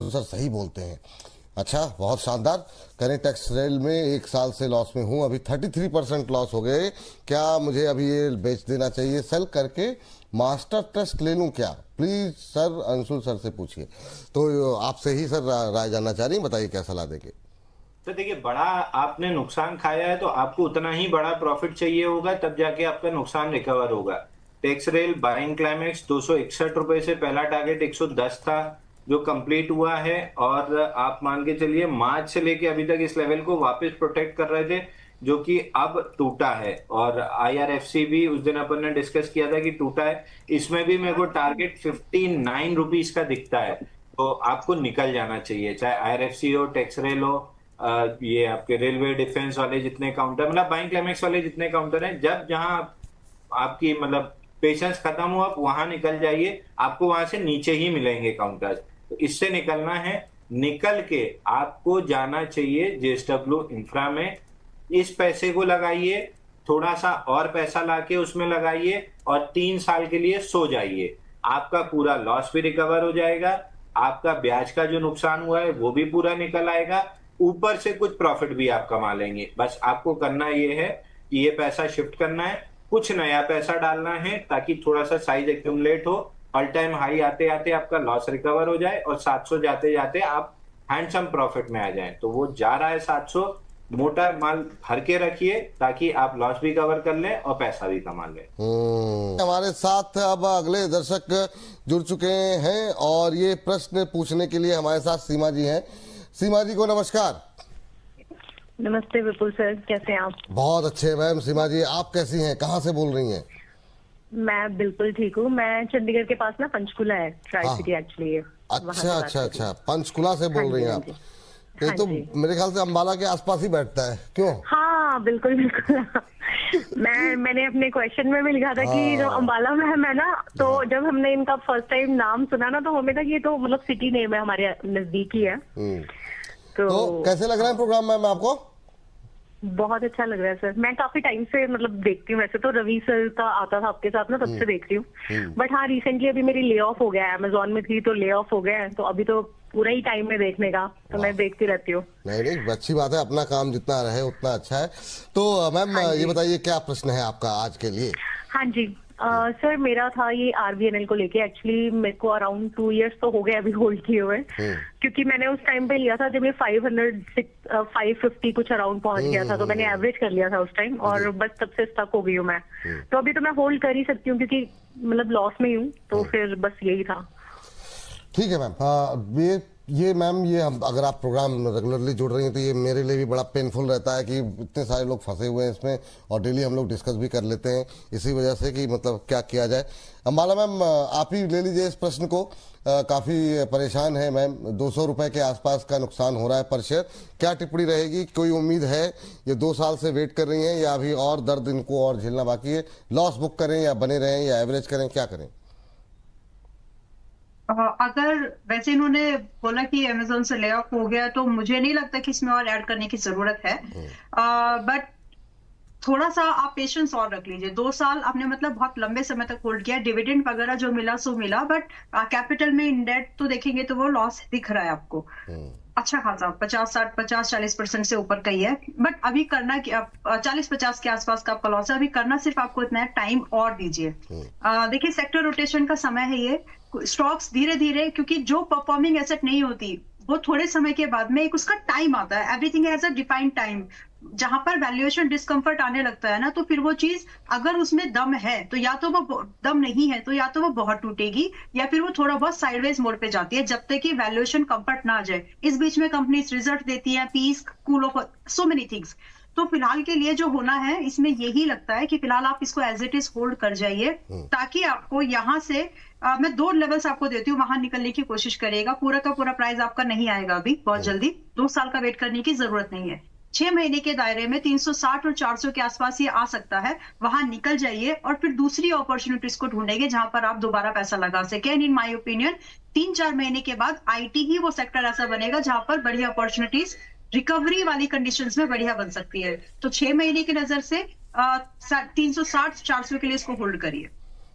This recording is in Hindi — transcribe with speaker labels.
Speaker 1: सर सही बोलते हैं। अच्छा, बहुत शानदार। करें टेक्सटाइल में 1 साल से लॉस में हूँ, अभी 33% लॉस हो गए। क्या मुझे अभी ये बेच देना चाहिए सेल करके? मास्टर ट्रस्ट ले लूँ क्या? प्लीज सर, अंशुल सर से पूछिए। तो आपसे ही सर राय जानना चाह रही हैं, बताइए क्या सलाह देंगे।
Speaker 2: तो देखिए, बड़ा आपने नुकसान खाया है तो आपको उतना ही बड़ा प्रॉफिट चाहिए होगा, तब जाके आपका नुकसान रिकवर होगा। टेक्सरेल बाइंग क्लाइमेक्स 261 रुपए से पहला टारगेट 110 था जो कंप्लीट हुआ है, और आप मान के चलिए मार्च से लेके अभी तक इस लेवल को वापस प्रोटेक्ट कर रहे थे, जो कि अब टूटा है। और आईआरएफसी भी उस दिन अपन ने डिस्कस किया था कि टूटा है। इसमें भी मेरे को टारगेट 59 रुपीज का दिखता है, तो आपको निकल जाना चाहिए, चाहे आईआरएफसी हो, टेक्सरेल हो, ये आपके रेलवे डिफेंस वाले जितने काउंटर, मतलब बाइंग क्लाइमेक्स वाले जितने काउंटर हैं, जब जहां आपकी मतलब पेशेंस खत्म हो आप वहां निकल जाइए, आपको वहां से नीचे ही मिलेंगे काउंटर्स। तो इससे निकलना है, निकल के आपको जाना चाहिए जेएसडब्ल्यू इंफ्रा में। इस पैसे को लगाइए, थोड़ा सा और पैसा लाके उसमें लगाइए, और 3 साल के लिए सो जाइए। आपका पूरा लॉस भी रिकवर हो जाएगा, आपका ब्याज का जो नुकसान हुआ है वो भी पूरा निकल आएगा, ऊपर से कुछ प्रॉफिट भी आप कमा लेंगे। बस आपको करना ये है कि ये पैसा शिफ्ट करना है, कुछ नया पैसा डालना है, ताकि थोड़ा सा साइज एक्यूमुलेट हो, ऑल टाइम हाई आते आते आपका लॉस रिकवर हो जाए, और 700 जाते जाते आप हैंडसम प्रॉफिट में आ जाएं। तो वो जा रहा है 700, मोटा माल भर के रखिए ताकि आप लॉस भी कवर कर लें और पैसा भी कमा लें।
Speaker 1: हमारे साथ अब अगले दर्शक जुड़ चुके हैं और ये प्रश्न पूछने के लिए हमारे साथ सीमा जी हैं। सीमा जी को नमस्कार।
Speaker 3: नमस्ते विपुल सर, कैसे हैं आप?
Speaker 1: बहुत अच्छे मैम। सीमा जी, आप कैसी हैं? कहाँ से बोल रही हैं?
Speaker 3: मैं बिल्कुल ठीक हूँ। मैं चंडीगढ़ के पास ना पंचकुला है, ट्राई सिटी एक्चुअली।
Speaker 1: अच्छा अच्छा अच्छा, पंचकुला से बोल रही हैं आप? ये तो मेरे ख्याल से अंबाला के आसपास ही बैठता है, क्यों?
Speaker 3: हाँ बिल्कुल बिल्कुल। मैंने अपने क्वेश्चन में भी लिखा था कि जो अंबाला में है मैं ना, तो जब हमने इनका फर्स्ट टाइम नाम सुना ना, तो हमें था कि ये तो मतलब सिटी नेम है, हमारे नजदीक ही है।
Speaker 1: तो कैसे लग रहा है प्रोग्राम मैम आपको?
Speaker 3: बहुत अच्छा लग रहा है सर। मैं काफी टाइम से मतलब देखती हूँ, वैसे तो रवि सर का आता था आपके साथ ना, तब से देख रही हूँ। बट हाँ, रिसेंटली अभी मेरी ले ऑफ हो गया है, अमेजोन में थी तो ले ऑफ हो गया है, तो अभी तो पूरा ही टाइम है देखने का, तो मैं देखती रहती हूँ।
Speaker 1: नहीं नहीं, अच्छी बात है, अपना काम जितना रहे उतना अच्छा है। तो मैम ये बताइए क्या प्रश्न है आपका आज के लिए?
Speaker 3: हाँ जी सर, मेरा था ये आरबीएनएल को लेके। एक्चुअली मेरे को अराउंड 2 इयर्स तो हो गए अभी होल्ड किए हुए, क्योंकि मैंने उस टाइम पे लिया था जब ये 550 कुछ अराउंड पहुंच गया था, तो मैंने एवरेज कर लिया था उस टाइम, और बस तब से स्टक हो गई हूँ मैं। तो अभी तो मैं होल्ड कर ही सकती हूँ क्योंकि मतलब लॉस में ही हूँ, तो फिर बस यही था।
Speaker 1: ठीक है मैम। ये मैम, ये हम अगर आप प्रोग्राम रेगुलरली जुड़ रही हैं तो ये मेरे लिए भी बड़ा पेनफुल रहता है कि इतने सारे लोग फंसे हुए हैं इसमें, और डेली हम लोग डिस्कस भी कर लेते हैं इसी वजह से कि मतलब क्या किया जाए। अंबाला मैम, आप ही ले लीजिए इस प्रश्न को। काफ़ी परेशान है मैम, 200 रुपये के आसपास का नुकसान हो रहा है पर शेयर। क्या टिप्पणी रहेगी? कोई उम्मीद है? ये 2 साल से वेट कर रही हैं या अभी और दर्द इनको और झेलना बाकी है? लॉस बुक करें या बने रहें या एवरेज करें, क्या करें?
Speaker 4: अगर वैसे इन्होंने बोला कि अमेजोन से ले ऑफ हो गया, तो मुझे नहीं लगता कि इसमें और ऐड करने की जरूरत है। बट थोड़ा सा आप पेशेंस और रख लीजिए। 2 साल आपने मतलब बहुत लंबे समय तक होल्ड किया, डिविडेंड वगैरह जो मिला सो मिला, बट कैपिटल में इन डेट तो देखेंगे तो वो लॉस दिख रहा है आपको अच्छा खासा, 50-40% से ऊपर का ही है। बट अभी करना कि 40-50 के आसपास का आपका लॉस है। अभी करना सिर्फ आपको इतना है, टाइम और दीजिए। देखिए, सेक्टर रोटेशन का समय है ये। स्टॉक्स धीरे धीरे, क्योंकि जो परफॉर्मिंग एसेट नहीं होती वो थोड़े समय के बाद में एक उसका टाइम आता है। Everything has a defined time. जहां पर वैल्यूएशन डिस्कम्फर्ट आने लगता है ना, तो फिर वो चीज अगर उसमें दम है तो या तो वो दम नहीं है, तो या तो वो बहुत टूटेगी या फिर वो थोड़ा बहुत साइडवेज मोड पे जाती है, जब तक कि वैल्यूएशन कंफर्ट ना आ जाए। इस बीच में कंपनीज रिजल्ट देती है, peace, cool off, so many things. तो फिलहाल के लिए जो होना है इसमें यही लगता है कि फिलहाल आप इसको एज इट इज होल्ड कर जाइए, ताकि आपको यहाँ से मैं 2 लेवल्स आपको देती हूँ, वहां निकलने की कोशिश करिएगा। पूरा का पूरा प्राइस आपका नहीं आएगा अभी बहुत जल्दी, 2 साल का वेट करने की जरूरत नहीं है। 6 महीने के दायरे में 360 और 400 के आसपास ये आ सकता है, वहां निकल जाइए और फिर दूसरी अपॉर्चुनिटीज को ढूंढेंगे जहां पर आप दोबारा पैसा लगा सके। एंड इन माय ओपिनियन 3-4 महीने के बाद आईटी ही वो सेक्टर ऐसा बनेगा जहां पर बढ़िया अपॉर्चुनिटीज रिकवरी वाली कंडीशंस में बढ़िया बन सकती है। तो 6 महीने की नजर से 360-400 के लिए इसको होल्ड करिए।